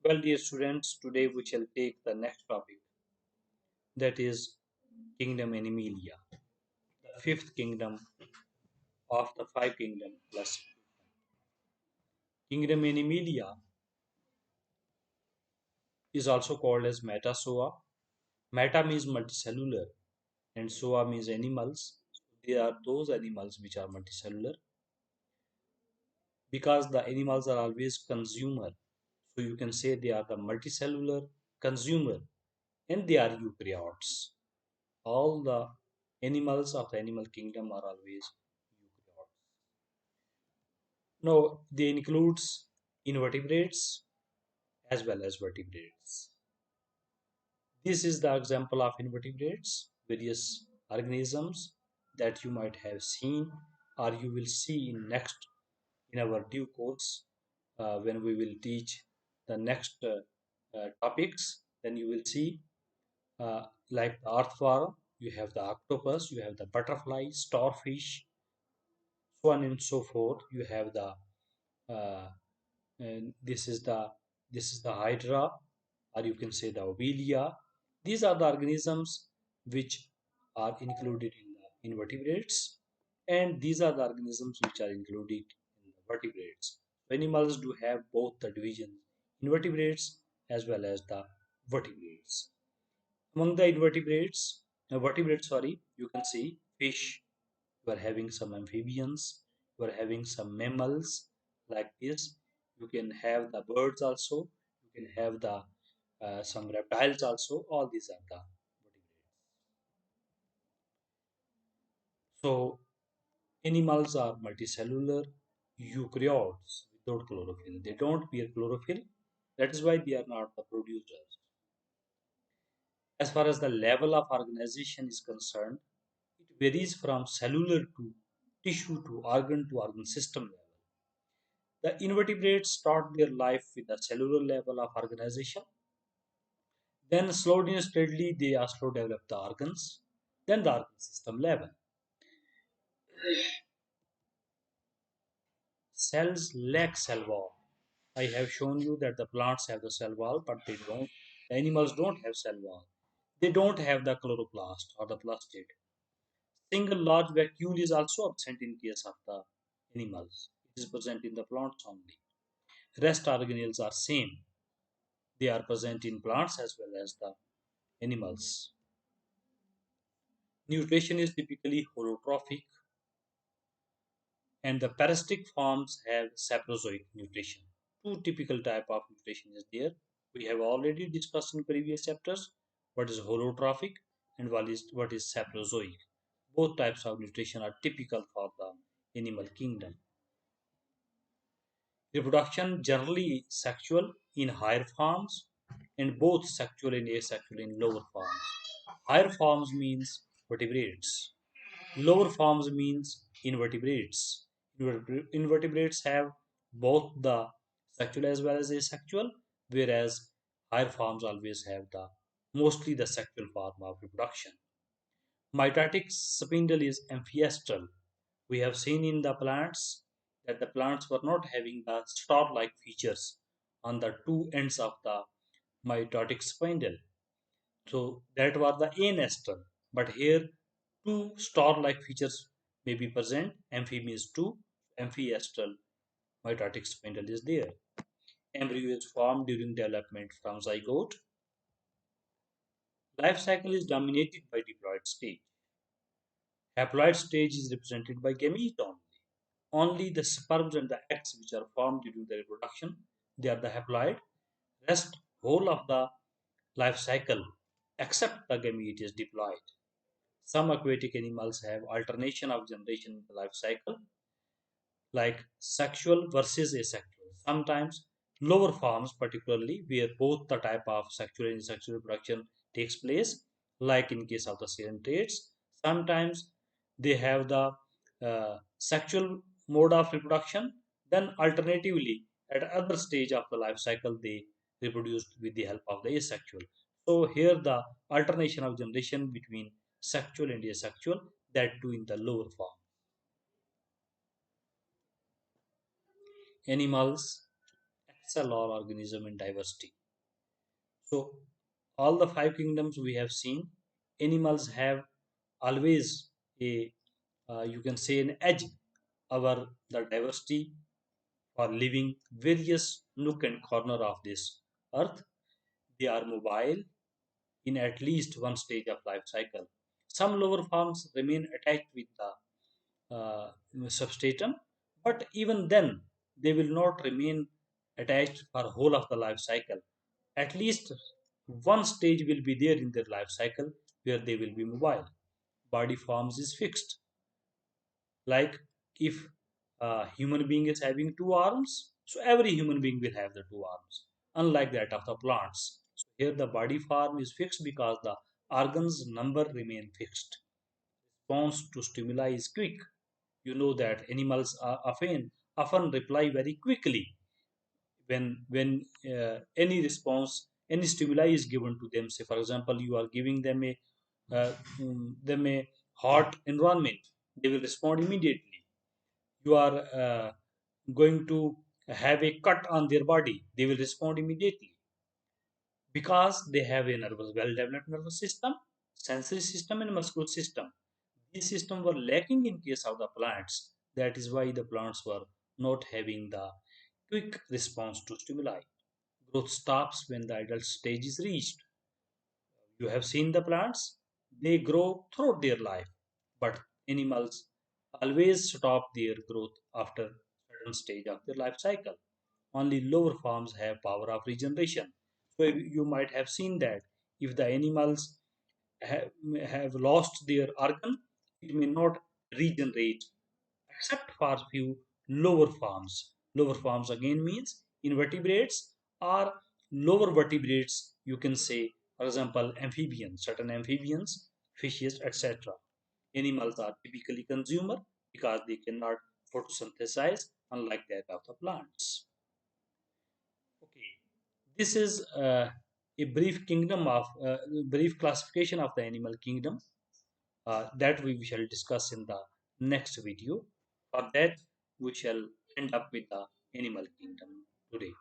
Well, dear students, today we shall take the next topic, that is Kingdom Animalia, the fifth kingdom of the five kingdoms plus Kingdom Animalia is also called as Metazoa. Meta means multicellular and zoa means animals. They are those animals which are multicellular because the animals are always consumer. So you can say they are the multicellular consumer and they are eukaryotes. All the animals of the animal kingdom are always eukaryotes. Now, they includes invertebrates as well as vertebrates. This is the example of invertebrates, various organisms that you might have seen or you will see in our due course when we will teach the next topics. Then you will see like the earthworm, you have the octopus, you have the butterfly, starfish, so on and so forth. You have the uh, and this is the hydra, or you can say the obelia. These are the organisms which are included in the invertebrates, and these are the organisms which are included in the vertebrates. Animals do have both the divisions invertebrates as well as the vertebrates. Among the vertebrates, sorry, you can see fish, you are having some amphibians, you are having some mammals like this. You can have the birds also, you can have the some reptiles also. All these are the vertebrates. So animals are multicellular eukaryotes without chlorophyll. They don't bear chlorophyll. That is why they are not the producers. As far as the level of organization is concerned, it varies from cellular to tissue to organ system level. The invertebrates start their life with a cellular level of organization. Then, slowly and steadily, they also develop the organs. Then, the organ system level. Cells lack cell wall. I have shown you that the plants have the cell wall, but they don't. The animals don't have cell wall. They don't have the chloroplast or the plastid. Single large vacuole is also absent in case of the animals. It is present in the plants only. Rest organelles are same. They are present in plants as well as the animals. Nutrition is typically holotrophic, and the parasitic forms have saprozoic nutrition. Two typical type of nutrition is there. We have already discussed in previous chapters what is holotrophic and what is saprozoic. Both types of nutrition are typical for the animal kingdom. Reproduction generally sexual in higher forms and both sexual and asexual in lower forms. Higher forms means vertebrates. Lower forms means invertebrates. Invertebrates have both the sexual as well as asexual, whereas higher forms always have the mostly the sexual form of reproduction. Mitotic spindle is amphiestral. We have seen in the plants that the plants were not having the star-like features on the two ends of the mitotic spindle. So that was the anestral. But here two star-like features may be present. Amphi means two. Amphiestral mitotic spindle is there. Embryo is formed during development from zygote. Life cycle is dominated by diploid stage. Haploid stage is represented by gamete only. Only the sperms and the eggs which are formed during the reproduction, they are the haploid. Rest whole of the life cycle except the gamete is diploid. Some aquatic animals have alternation of generation in the life cycle, like sexual versus asexual. Sometimes lower forms, particularly where both the type of sexual and asexual reproduction takes place, like in case of the coelenterates. Sometimes they have the sexual mode of reproduction. Then alternatively, at other stage of the life cycle, they reproduce with the help of the asexual. So here the alternation of generation between sexual and asexual, that too in the lower form. Animals excel all organism in diversity. So all the five kingdoms we have seen, animals have always a you can say an edge over the diversity for living various nook and corner of this earth. They are mobile in at least one stage of life cycle. Some lower forms remain attached with the substratum, but even then they will not remain attached for whole of the life cycle. At least one stage will be there in their life cycle where they will be mobile. Body forms is fixed. Like if a human being is having two arms, so every human being will have the two arms, unlike that of the plants. So here the body form is fixed because the organs number remain fixed. Response to stimuli is quick. You know that animals are often reply very quickly when any response, any stimuli is given to them. Say for example you are giving uh, them a hot environment, they will respond immediately. You are going to have a cut on their body, they will respond immediately because they have a nervous, well developed nervous system, sensory system and muscular system. These systems were lacking in case of the plants. That is why the plants were not having the quick response to stimuli. Growth stops when the adult stage is reached. You have seen the plants, they grow throughout their life, but animals always stop their growth after certain stage of their life cycle. Only lower forms have power of regeneration. So you might have seen that if the animals have lost their organ, it may not regenerate except for few lower forms. Lower forms again means invertebrates or lower vertebrates, you can say, for example, amphibians, certain amphibians, fishes, etc. Animals are typically consumer because they cannot photosynthesize, unlike that of the plants. Okay, this is a brief classification of the animal kingdom that we shall discuss in the next video. For that, we shall end up with the animal kingdom today.